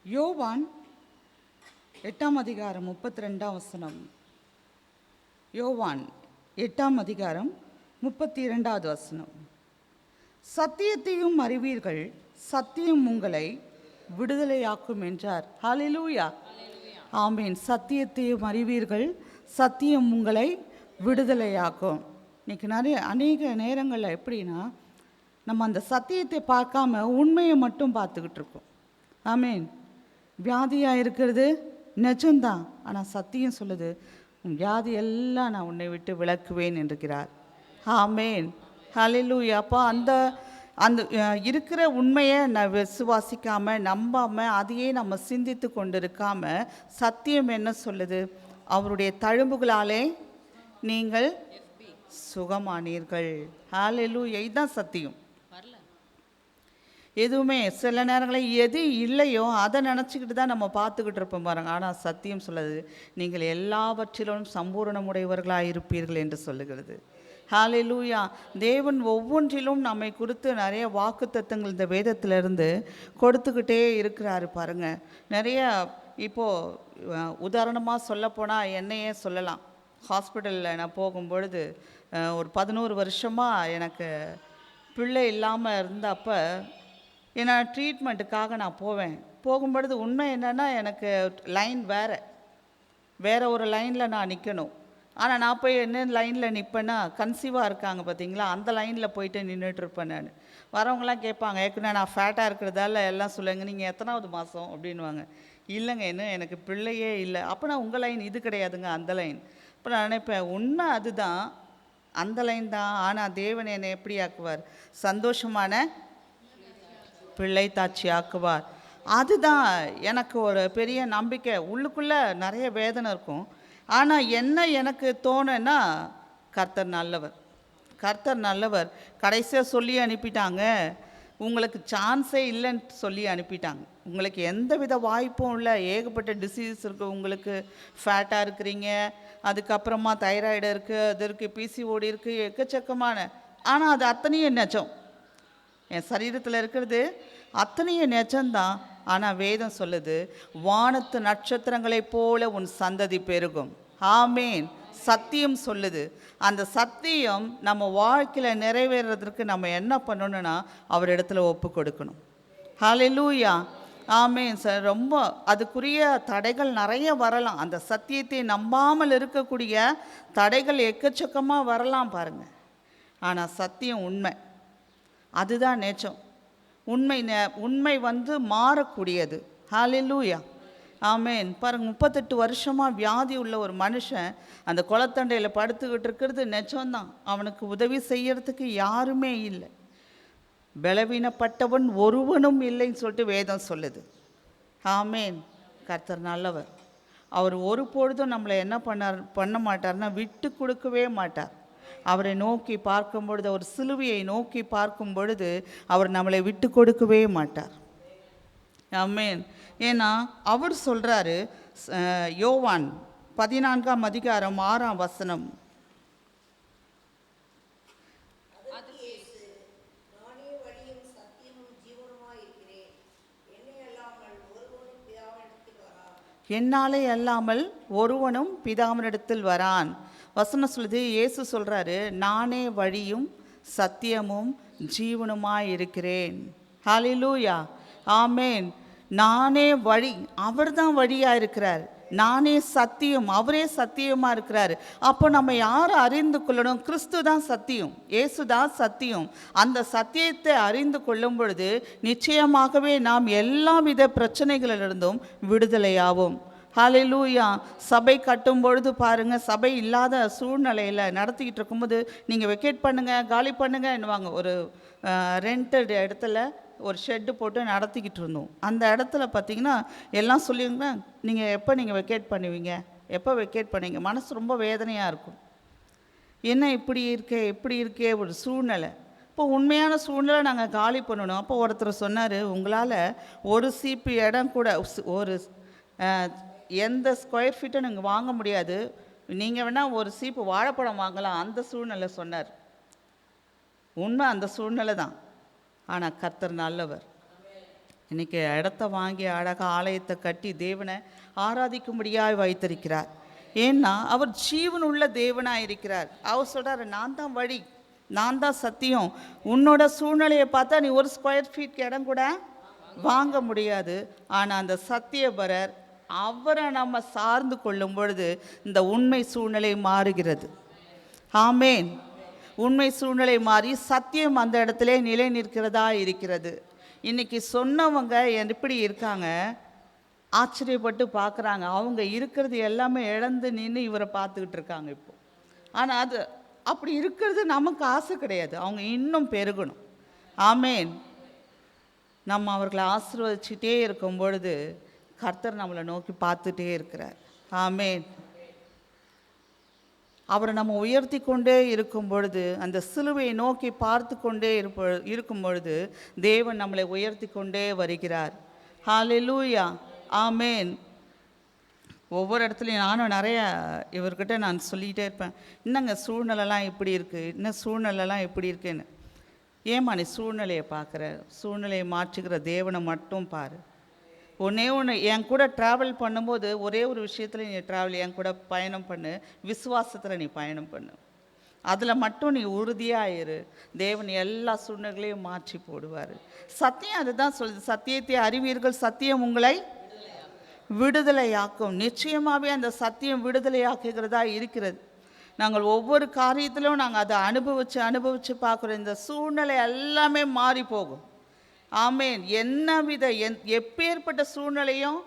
யோவான் 8:32. யோவான் 8:32. சத்தியத்தையும் அறிவீர்கள், சத்தியம் உங்களை விடுதலையாக்கும் என்றார். ஹல்லேலூயா, ஆமீன். சத்தியத்தையும் அறிவீர்கள், சத்தியம் உங்களை விடுதலையாக்கும். இன்னைக்கு அநேக நேரங்களில் எப்படின்னா, நம்ம அந்த சத்தியத்தை பார்க்காம உண்மையை மட்டும் பார்த்துக்கிட்டு இருக்கோம். ஆமீன். வியாதியாக இருக்கிறது நிஜம்தான், ஆனால் சத்தியம் சொல்லுது, வியாதி எல்லாம் நான் உன்னை விட்டு விலக்குவேன் என்கிறார். ஆமேன், ஹல்லேலூயா. அப்போ அந்த அந்த இருக்கிற உண்மையை நான் விசுவாசிக்காமல் நம்பாமல் அதையே நம்ம சிந்தித்து கொண்டு இருக்காமல், சத்தியம் என்ன சொல்லுது? அவருடைய தழும்புகளாலே நீங்கள் சுகமானீர்கள். ஹல்லேலூயா, இதுதான் சத்தியம். எதுவுமே சில நேரங்களில் எது இல்லையோ அதை நினச்சிக்கிட்டு தான் நம்ம பார்த்துக்கிட்டு இருப்போம் பாருங்க. ஆனால் சத்தியம் சொல்லுது, நீங்கள் எல்லாவற்றிலும் சம்பூரணமுடையவர்களாக இருப்பீர்கள் என்று சொல்லுகிறது. ஹல்லேலூயா. தேவன் ஒவ்வொன்றிலும் நம்மை குறித்து நிறைய வாக்குத்தத்தங்கள் இந்த வேதத்திலிருந்து கொடுத்துக்கிட்டே இருக்கிறாரு பாருங்க. நிறைய இப்போது உதாரணமாக சொல்லப்போனால் என்னையே சொல்லலாம். ஹாஸ்பிட்டலில் நான் போகும்பொழுது ஒரு 11 வருஷமாக எனக்கு பிள்ளை இல்லாமல் இருந்தப்போ ஏன்னா ட்ரீட்மெண்ட்டுக்காக நான் போகும்பொழுது உண்மை என்னென்னா, எனக்கு லைன் வேறு ஒரு லைனில் நான் நிற்கணும். ஆனால் நான் போய் என்ன லைனில் நிற்பேன்னா, கன்சீவாக இருக்காங்க பார்த்தீங்களா, அந்த லைனில் போயிட்டு நின்றுட்டுருப்பேன். நான் வரவங்களாம் கேட்பாங்க, ஏற்கனவே நான் ஃபேட்டாக இருக்கிறதால எல்லாம் சொல்லுங்க, நீங்கள் எத்தனாவது மாதம் அப்படின்வாங்க. இல்லைங்க, இன்னும் எனக்கு பிள்ளையே இல்லை. அப்போ நான் உங்கள் லைன் இது கிடையாதுங்க, அந்த லைன். இப்போ நான் நினைப்பேன், உண்மை அதுதான், அந்த லைன் தான். ஆனால் தேவன் என்னை எப்படி ஆக்குவார்? சந்தோஷமான பிள்ளை தாட்சி ஆக்குவார். அதுதான் எனக்கு ஒரு பெரிய நம்பிக்கை. உள்ளுக்குள்ளே நிறைய வேதனை இருக்கும். ஆனால் என்ன எனக்கு தோணுன்னா, கர்த்தர் நல்லவர், கர்த்தர் நல்லவர். கடைசியாக சொல்லி அனுப்பிட்டாங்க, உங்களுக்கு சான்ஸே இல்லைன்னு சொல்லி அனுப்பிட்டாங்க. உங்களுக்கு எந்த வித வாய்ப்பும் இல்லை, ஏகப்பட்ட டிசீஸ் இருக்குது. உங்களுக்கு ஃபேட்டாக இருக்கிறீங்க, அதுக்கப்புறமா தைராய்டு இருக்குது, அது இருக்குது, பிசிஓடி இருக்குது, எக்கச்சக்கமான. ஆனால் அது அத்தனையும் நிஜம். என் சரீரத்தில் இருக்கிறது அத்தனையும் நிஜம்தான். ஆனால் வேதம் சொல்லுது, வானத்து நட்சத்திரங்களைப் போல உன் சந்ததி பெருகும். ஆமேன். சத்தியம் சொல்லுது. அந்த சத்தியம் நம்ம வாழ்க்கையில் நிறைவேறதுக்கு நம்ம என்ன பண்ணணும்னா, அவர் இடத்துல ஒப்பு கொடுக்கணும். ஹல்லேலூயா, ஆமேன் சார். ரொம்ப அதுக்குரிய தடைகள் நிறைய வரலாம். அந்த சத்தியத்தை நம்பாமல் இருக்கக்கூடிய தடைகள் எக்கச்சக்கமாக வரலாம் பாருங்க. ஆனால் சத்தியம் உண்மை, அதுதான் நிஜம். உண்மை மாறக்கூடியது. ஹல்லேலூயா, ஆமேன். பாருங்க, 38 வருஷமாக வியாதி உள்ள ஒரு மனுஷன் அந்த குளத்தண்டையில் படுத்துக்கிட்டு இருக்கிறது நிஜம்தான். அவனுக்கு உதவி செய்யறதுக்கு யாருமே இல்லை. பலவீனப்பட்டவன் ஒருவனும் இல்லைன்னு சொல்லிட்டு வேதம் சொல்லுது. ஆமேன். கர்த்தர் நல்லவர். அவர் ஒரு பொழுதும் நம்மளை என்ன பண்ண மாட்டார்னா, விட்டு கொடுக்கவே மாட்டார். அவரை நோக்கி பார்க்கும் பொழுது, அவர் சிலுவையை நோக்கி பார்க்கும் பொழுது அவர் நம்மளை விட்டு கொடுக்கவே மாட்டார். ஆமேன். ஏன்னா அவர் சொல்கிறாரு, யோவான் 14:6 என்னாலே அல்லாமல் ஒருவனும் பிதாவினிடத்தில் வரான். வசனம் சொல்லுது, இயேசு சொல்கிறாரு, நானே வழியும் சத்தியமும் ஜீவனுமாய் இருக்கிறேன். ஹல்லேலூயா, ஆமேன். நானே வழி, அவர் தான் வழியாக இருக்கிறார். நானே சத்தியம், அவரே சத்தியமாக இருக்கிறார். அப்போ நம்ம யாரை அறிந்து கொள்ளணும்? கிறிஸ்து தான் சத்தியம், இயேசு தான் சத்தியம். அந்த சத்தியத்தை அறிந்து கொள்ளும் பொழுது நிச்சயமாகவே நாம் எல்லா வித பிரச்சனைகளிலிருந்தும் விடுதலையாவோம். ஹல்லேலூயா. சபை கட்டும் பொழுது பாருங்கள், சபை இல்லாத சூழ்நிலையில் நடத்திக்கிட்டு இருக்கும்போது நீங்கள் வெக்கேட் பண்ணுங்கள், காலி பண்ணுங்கள் என்னவாங்க. ஒரு ரெண்டட் இடத்துல ஒரு ஷெட்டு போட்டு நடத்திக்கிட்டு இருந்தோம். அந்த இடத்துல பார்த்திங்கன்னா எல்லாம் சொல்லிங்க, நீங்கள் வெக்கேட் பண்ணுவீங்க, எப்போ வெக்கேட் பண்ணுவீங்க? மனசு ரொம்ப வேதனையாக இருக்கும். என்ன இப்படி இருக்கே ஒரு சூழ்நிலை. இப்போ உண்மையான சூழ்நிலை நாங்கள் காலி பண்ணணும். அப்போ ஒருத்தர் சொன்னார், உங்களால் ஒரு சீப்பு இடம் கூட, ஒரு எந்த ஸ்கொயர் ஃபீட்டும் நீங்கள் வாங்க முடியாது, நீங்கள் வேணால் ஒரு சீப்பு வாழைப்பழம் வாங்கலாம். அந்த சூழ்நிலை சொன்னார். உண்மை அந்த சூழ்நிலை தான். ஆனால் கர்த்தர் நல்லவர். இன்றைக்கி இடத்த வாங்கி அழகாக ஆலயத்தை கட்டி தேவனை ஆராதிக்கும்படியாக வைத்திருக்கிறார். ஏன்னா அவர் ஜீவன் உள்ள தேவனாக இருக்கிறார். அவர் சொல்கிறார், நான் தான் வழி, நான் தான் சத்தியம். உன்னோட சூழ்நிலையை பார்த்தா நீ ஒரு ஸ்கொயர் ஃபீட் இடம் கூட வாங்க முடியாது. ஆனால் அந்த சத்தியபரர், அவரை நம்ம சார்ந்து கொள்ளும் பொழுது இந்த உண்மை சூழ்நிலை மாறுகிறது. ஆமேன். உண்மை சூழ்நிலை மாறி சத்தியம் அந்த இடத்துல நிலை நிற்கிறதா இருக்கிறது. இன்றைக்கி சொன்னவங்க எப்படி இருக்காங்க, ஆச்சரியப்பட்டு பார்க்குறாங்க. அவங்க இருக்கிறது எல்லாமே இழந்து நின்று இவரை பார்த்துக்கிட்டு இருக்காங்க இப்போ. ஆனால் அது அப்படி இருக்கிறது நமக்கு ஆசை கிடையாது. அவங்க இன்னும் பெருகணும். ஆமேன். நம்ம அவர்களை ஆசீர்வதிச்சுட்டே இருக்கும் பொழுது கர்த்தர் நம்மளை நோக்கி பார்த்துட்டே இருக்கிறார். ஆமேன். அவரை நம்ம உயர்த்தி கொண்டே இருக்கும் பொழுது, அந்த சிலுவையை நோக்கி பார்த்து கொண்டே இருக்கும் பொழுது தேவன் நம்மளை உயர்த்தி கொண்டே வருகிறார். ஹல்லேலூயா. ஆமேன். ஒவ்வொரு இடத்துலையும் நானும் நிறைய இவர்கிட்ட நான் சொல்லிகிட்டே இருப்பேன், என்னங்க சூழ்நிலைலாம் இப்படி இருக்குது, இன்னும் சூழ்நிலைலாம் எப்படி இருக்குன்னு. ஏம்மா நீ சூழ்நிலையை பார்க்குற? சூழ்நிலையை மாற்றுகிற தேவனை மட்டும் பாரு. ஒன்றே ஒன்று, என் கூட ட்ராவல் பண்ணும்போது ஒரே ஒரு விஷயத்தில் நீ என் கூட பயணம் பண்ணு, விசுவாசத்தில் நீ பயணம் பண்ணு. அதில் மட்டும் நீ உறுதியாக இரு. தேவன் எல்லா சூழ்நிலைகளையும் மாற்றி போடுவார். சத்தியம் அதுதான் சொல்லுது, சத்தியத்தை அறிவீர்கள், சத்தியம் உங்களை விடுதலையாக்கும். நிச்சயமாகவே அந்த சத்தியம் விடுதலையாக்குகிறதா இருக்கிறது. நாங்கள் ஒவ்வொரு காரியத்திலும் நாங்கள் அதை அனுபவித்து பார்க்குறோம். இந்த சூழ்நிலை எல்லாமே மாறி போகும். ஆமேன். எப்பேற்பட்ட சூழ்நிலையும்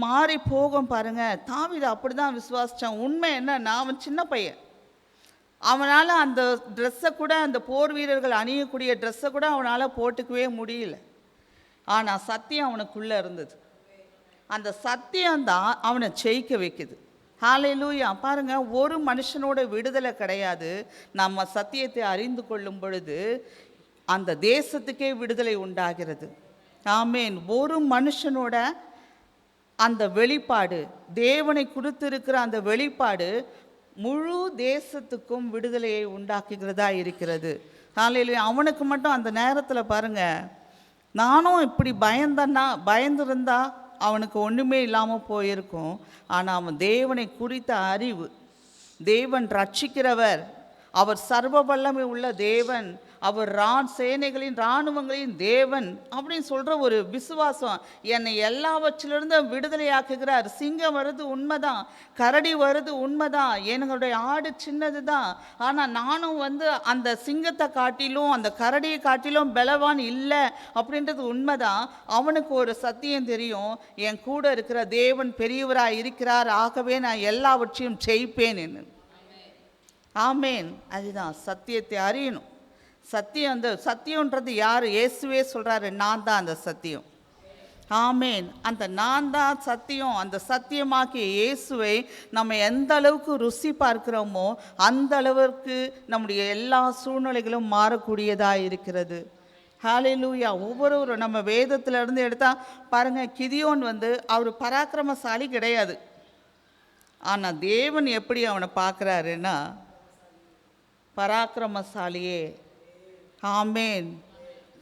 மாறி போகும் பாருங்கள். தாவீது அப்படி தான் விசுவாசித்தான். உண்மை என்னன்னா, அவன் சின்ன பையன். அவனால் அந்த ட்ரெஸ்ஸை கூட, அந்த போர் வீரர்கள் அணியக்கூடிய ட்ரெஸ்ஸை கூட அவனால் போட்டுக்கவே முடியல. ஆனால் சத்தியம் அவனுக்குள்ளே இருந்தது. அந்த சத்தியம்தான் அவனை ஜெயிக்க வைக்குது. ஹல்லேலூயா. பாருங்க, ஒரு மனுஷனோட விடுதலை கிடையாது. நம்ம சத்தியத்தை அறிந்து கொள்ளும் பொழுது அந்த தேசத்துக்கே விடுதலை உண்டாகிறது. ஆமேன். ஒரு மனுஷனோட அந்த வெளிப்பாடு, தேவனை குறித்திருக்கிற அந்த வெளிப்பாடு முழு தேசத்துக்கும் விடுதலையை உண்டாக்குகிறதா இருக்கிறது. ஹல்லேலூயா. அவனுக்கு மட்டும் அந்த நேரத்தில் பாருங்க, நானும் இப்படி பயந்திருந்தா அவனுக்கு ஒன்றுமே இல்லாமல் போயிருக்கும். ஆனால் அவன் தேவனை குறித்த அறிவு, தேவன் ரட்சிக்கிறவர், அவர் சர்வ வல்லமை உள்ள தேவன், அவர் சேனைகளின் இராணுவங்களின் தேவன் அப்படின்னு சொல்கிற ஒரு விசுவாசம், என்னை எல்லாவற்றிலிருந்து விடுதலையாக்குகிறார். சிங்கம் வருது உண்மைதான், கரடி வருது உண்மைதான், என்னுடைய ஆடு சின்னது தான், ஆனால் நானும் அந்த சிங்கத்தை காட்டிலும் அந்த கரடியை காட்டிலும் பலவான் இல்லை அப்படின்றது உண்மைதான். அவனுக்கு ஒரு சத்தியம் தெரியும், என் கூட இருக்கிற தேவன் பெரியவராக இருக்கிறார், ஆகவே நான் எல்லாவற்றையும் ஜெயிப்பேன் என்று. ஆமேன். அதுதான் சத்தியத்தை அறியணும். சத்தியம், அந்த சத்தியன்றது யார்? இயேசுவே சொல்கிறாரு, நான் தான் அந்த சத்தியம். ஆமேன். அந்த நான் தான் சத்தியம், அந்த சத்தியமாக்கிய இயேசுவை நம்ம எந்த அளவுக்கு ருசி பார்க்கிறோமோ அந்த அளவிற்கு நம்முடைய எல்லா சூழ்நிலைகளும் மாறக்கூடியதாக இருக்கிறது. ஹல்லேலூயா. ஒவ்வொருவரும் நம்ம வேதத்திலிருந்து எடுத்தால் பாருங்கள், கிதியோன் அவர் பராக்கிரமசாலி கிடையாது. ஆனால் தேவன் எப்படி அவனை பார்க்குறாருன்னா, பராக்கிரமசாலியே. ஆமேன்.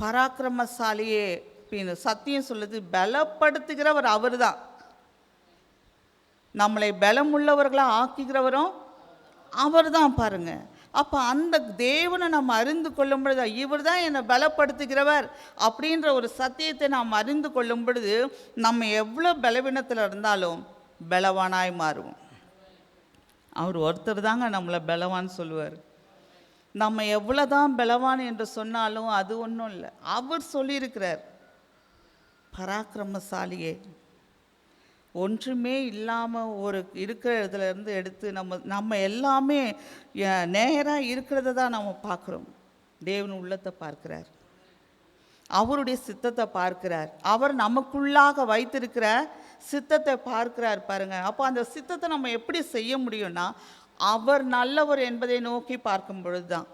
பராக்கிரமசாலியே அப்படின்னு சத்தியம் சொல்லுது. பலப்படுத்துகிறவர் அவர் தான். நம்மளை பலம் உள்ளவர்களாக ஆக்குகிறவரும் அவர் தான் பாருங்க. அப்போ அந்த தேவனை நம்ம அறிந்து கொள்ளும் பொழுது, இவர் தான் என்னை பலப்படுத்துகிறவர் அப்படின்ற ஒரு சத்தியத்தை நாம் அறிந்து கொள்ளும் பொழுது நம்ம எவ்வளோ பலவீனத்தில் இருந்தாலும் பலவானாய் மாறுவோம். அவர் ஒருத்தர் தாங்க நம்மளை பலவான்னு சொல்லுவார். நம்ம எவ்வளோதான் பலவான் என்று சொன்னாலும் அது ஒன்றும் இல்லை. அவர் சொல்லியிருக்கிறார், பராக்கிரமசாலியே. ஒன்றுமே இல்லாமல் ஒரு இருக்கிற இடத்துலேருந்து எடுத்து நம்ம எல்லாமே நேராக இருக்கிறத தான் நம்ம பார்க்குறோம். தேவன் உள்ளத்தை பார்க்கிறார், அவருடைய சித்தத்தை பார்க்கிறார், அவர் நமக்குள்ளாக வைத்திருக்கிற சித்தத்தை பார்க்கிறார் பாருங்க. அப்போ அந்த சித்தத்தை நம்ம எப்படி செய்ய முடியும்னா, அவர் நல்லவர் என்பதை நோக்கி பார்க்கும் பொழுது தான்,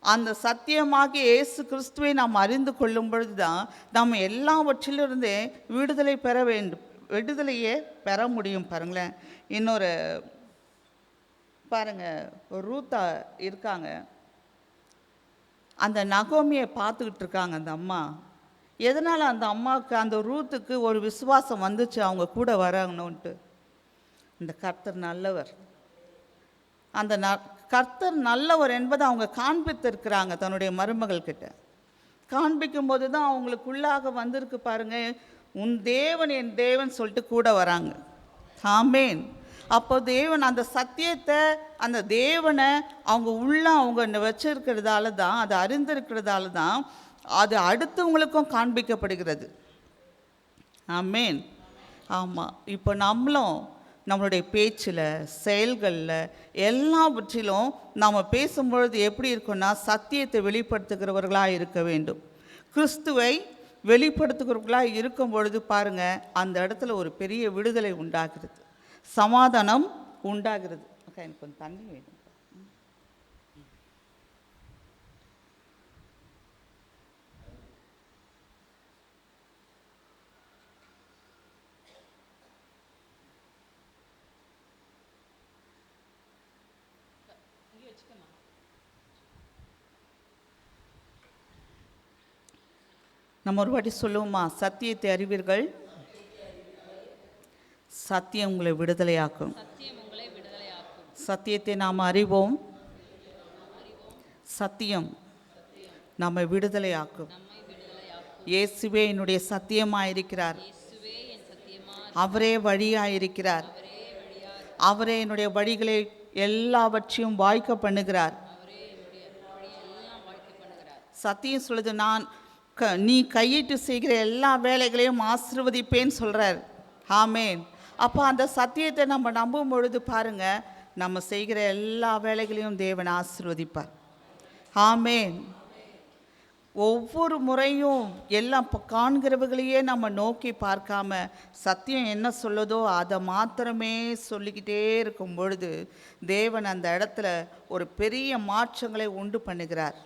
அந்த சத்தியமாகிய இயேசு கிறிஸ்துவை நாம் அறிந்து கொள்ளும் பொழுது தான் நம்ம எல்லாவற்றிலிருந்தே விடுதலையே பெற முடியும். பாருங்களேன், இன்னொரு பாருங்கள், ஒரு ரூத்தா இருக்காங்க, அந்த நகோமியை பார்த்துக்கிட்டு இருக்காங்க அந்த அம்மா. எதனால் அந்த அம்மாவுக்கு, அந்த ரூத்துக்கு ஒரு விசுவாசம் வந்துச்சு அவங்க கூட வராங்கன்னுட்டு? இந்த கர்த்தர் நல்லவர். அந்த கர்த்தர் நல்லவர் என்பதை அவங்க காண்பித்திருக்கிறாங்க தன்னுடைய மருமகள் கிட்ட. காண்பிக்கும் போது தான் அவங்களுக்குள்ளாக வந்திருக்கு பாருங்க, உன் தேவன் என் தேவன் சொல்லிட்டு கூட வராங்க. ஆமேன். அப்போ தேவன் அந்த சத்தியத்தை, அந்த தேவனை அவங்க அவங்க வச்சிருக்கிறதால தான், அதை அறிந்திருக்கிறதால தான் அது அடுத்தவங்களுக்கும் காண்பிக்கப்படுகிறது. ஆமேன். ஆமாம். இப்போ நம்மளும் நம்மளுடைய பேச்சில், செயல்களில், எல்லாவற்றிலும் நாம் பேசும்பொழுது எப்படி இருக்குன்னா, சத்தியத்தை வெளிப்படுத்துகிறவர்களாக இருக்க வேண்டும். கிறிஸ்துவை வெளிப்படுத்துகிறவர்களாக இருக்கும் பொழுது பாருங்கள், அந்த இடத்துல ஒரு பெரிய விடுதலை உண்டாகிறது, சமாதானம் உண்டாகிறது. எனக்கு கொஞ்சம் தண்ணி வேணும். நம்ம ஒரு வாட்டி சொல்லுவோமா, சத்தியத்தை அறிவீர்கள், சத்தியம் உங்களை விடுதலையாக்கும். சத்தியத்தை நாம் அறிவோம், சத்தியம் நம்மை விடுதலையாக்கும். இயேசுவே என்னுடைய சத்தியமாயிருக்கிறார், அவரே வழியாயிருக்கிறார், அவரே என்னுடைய வழிகளை எல்லாவற்றையும் வாய்க்க பண்ணுகிறார். சத்தியம் சொல்லுது, நீ கையிட்டு செய்கிற எல்லா வேலைகளையும் ஆசீர்வதிப்பேன்னு சொல்கிறார். ஆமேன். அப்போ அந்த சத்தியத்தை நம்ம நம்பும் பொழுது பாருங்கள், நம்ம செய்கிற எல்லா வேலைகளையும் தேவன் ஆசீர்வதிப்பார். ஆமேன். ஒவ்வொரு முறையும் எல்லாம் காண்கிறவர்களையே நம்ம நோக்கி பார்க்காம சத்தியம் என்ன சொல்லுதோ அதை மாத்திரமே சொல்லிக்கிட்டே இருக்கும் பொழுது தேவன் அந்த இடத்துல ஒரு பெரிய மாற்றங்களை உண்டு பண்ணுகிறார்.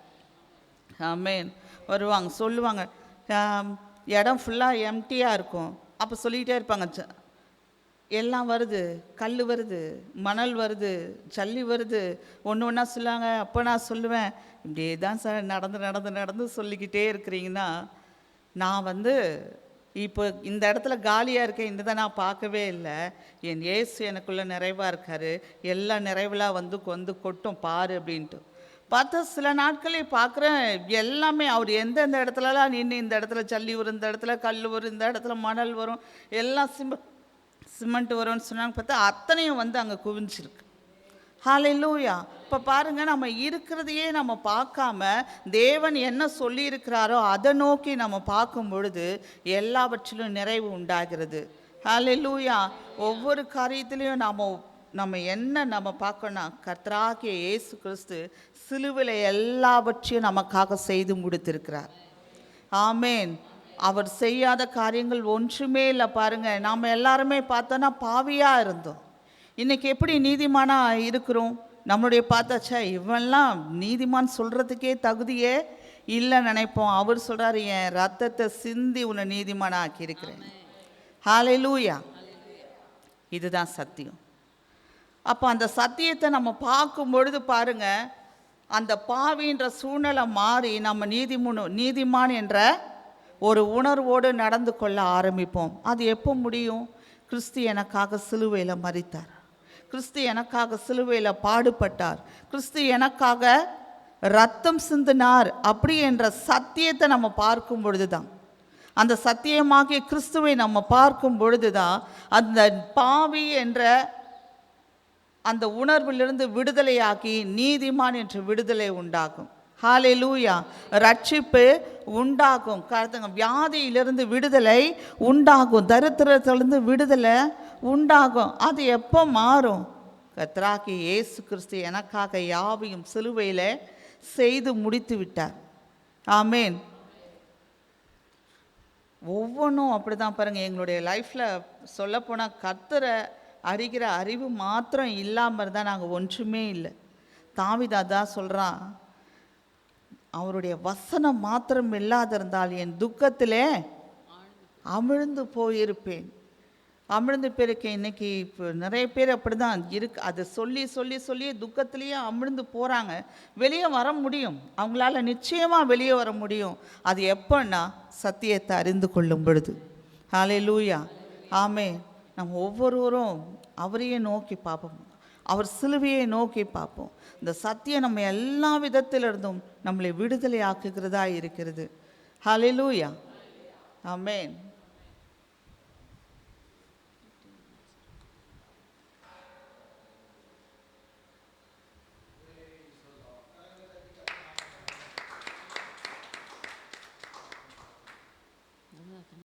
ஆமேன். வருவாங்க, சொல்லுவாங்க, இடம் ஃபுல்லாக எம்டியாக இருக்கும். அப்போ சொல்லிக்கிட்டே இருப்பாங்க, எல்லாம் வருது, கல் வருது, மணல் வருது, ஜல்லி வருது, ஒன்று ஒன்றா சொல்லுவாங்க. அப்போ நான் சொல்லுவேன், இப்படியே தான் சார் நடந்து நடந்து நடந்து சொல்லிக்கிட்டே இருக்கிறீங்கன்னா, நான் இப்போ இந்த இடத்துல காலியாக இருக்கேன், இந்த தான் நான் பார்க்கவே இல்லை. என் இயேசு எனக்குள்ளே நிறைவாக இருக்கார், எல்லா நிறைவெலாம் வந்து கொட்டும் பாரு அப்படின்ட்டு பார்த்தா சில நாட்களே பார்க்குறேன், எல்லாமே அவர் எந்தெந்த இடத்துலலாம் நின்று, இந்த இடத்துல ஜல்லி வரும், இந்த இடத்துல கல் வரும், இந்த இடத்துல மணல் வரும், எல்லாம் சிமெண்ட் வரும்னு சொன்னாங்க. பார்த்தா அத்தனையும் அங்கே குவிஞ்சிருக்கு. ஹல்லேலூயா. இப்போ பாருங்கள், நம்ம இருக்கிறதையே நம்ம பார்க்காம தேவன் என்ன சொல்லியிருக்கிறாரோ அதை நோக்கி நம்ம பார்க்கும் பொழுது எல்லாவற்றிலும் நிறைவு உண்டாகிறது. ஹல்லேலூயா. ஒவ்வொரு காரியத்திலையும் நம்ம என்ன பார்க்கணும், கர்த்தராகிய இயேசு கிறிஸ்து சிலுவையில் எல்லாவற்றையும் நமக்காக செய்து முடித்திருக்கிறார். ஆமேன். அவர் செய்யாத காரியங்கள் ஒன்றுமே இல்லை. பாருங்கள், நாம் எல்லாருமே பார்த்தோன்னா பாவியாக இருந்தோம், இன்றைக்கி எப்படி நீதிமானாக இருக்கிறோம். நம்மளுடைய பார்த்தாச்சா, இவெல்லாம் நீதிமான் சொல்கிறதுக்கே தகுதியே இல்லை நினைப்போம். அவர் சொல்கிறார், என் ரத்தத்தை சிந்தி உன்னை நீதிமானாக ஆக்கியிருக்கிறேன். ஹல்லேலூயா. இதுதான் சத்தியம். அப்போ அந்த சத்தியத்தை நம்ம பார்க்கும் பொழுது பாருங்கள், அந்த பாவின்ற சூழ்நிலை மாறி நம்ம நீதிமான் என்ற ஒரு உணர்வோடு நடந்து கொள்ள ஆரம்பிப்போம். அது எப்போ முடியும்? கிறிஸ்து எனக்காக சிலுவையில் மரித்தார், கிறிஸ்து எனக்காக சிலுவையில் பாடுபட்டார், கிறிஸ்து எனக்காக ரத்தம் சிந்தினார் அப்படி என்ற சத்தியத்தை நம்ம பார்க்கும் பொழுது தான், அந்த சத்தியமாகிய கிறிஸ்துவை நம்ம பார்க்கும் பொழுது தான் அந்த பாவி என்ற அந்த உணர்விலிருந்து விடுதலையாக்கி நீதிமான் என்று விடுதலை உண்டாகும். ஹல்லேலூயா. ரட்சிப்பு உண்டாகும். வியாதியிலிருந்து விடுதலை உண்டாகும், தரித்திரத்திலிருந்து விடுதலை உண்டாகும். அது எப்போ மாறும்? கர்த்தராகிய இயேசு கிறிஸ்து எனக்காக யாவையும் சிலுவையில் செய்து முடித்து விட்டார். ஆமேன். ஒவ்வொன்றும் அப்படி தான் பாருங்கள். எங்களுடைய லைஃப்பில் சொல்லப்போனால் கர்த்தரை அறிகிற அறிவு மாத்திரம் இல்லாமல் இருந்தால் நாங்கள் ஒன்றுமே இல்லை. தாவீது தான் சொல்கிறான், அவருடைய வசனம் மாத்திரம் இல்லாதிருந்தால் என் துக்கத்திலே அமிழ்ந்து போயிருப்பேன். அமிழ்ந்து போயிருக்க இன்னைக்கு இப்போ நிறைய பேர் அப்படி தான் இருக்கு. அதை சொல்லி சொல்லி சொல்லி துக்கத்திலேயே அமிழ்ந்து போகிறாங்க. வெளியே வர முடியும், அவங்களால நிச்சயமாக வெளியே வர முடியும். அது எப்போன்னா சத்தியத்தை அறிந்து கொள்ளும் பொழுது. ஹல்லேலூயா, ஆமென். நம்ம ஒவ்வொருவரும் அவரையே நோக்கி பார்ப்போம், அவர் சிலுவையை நோக்கி பார்ப்போம். இந்த சத்தியம் நம்ம எல்லா விதத்திலிருந்தும் நம்மளை விடுதலை ஆக்குகிறதா இருக்கிறது. ஹல்லேலூயா, ஆமென்.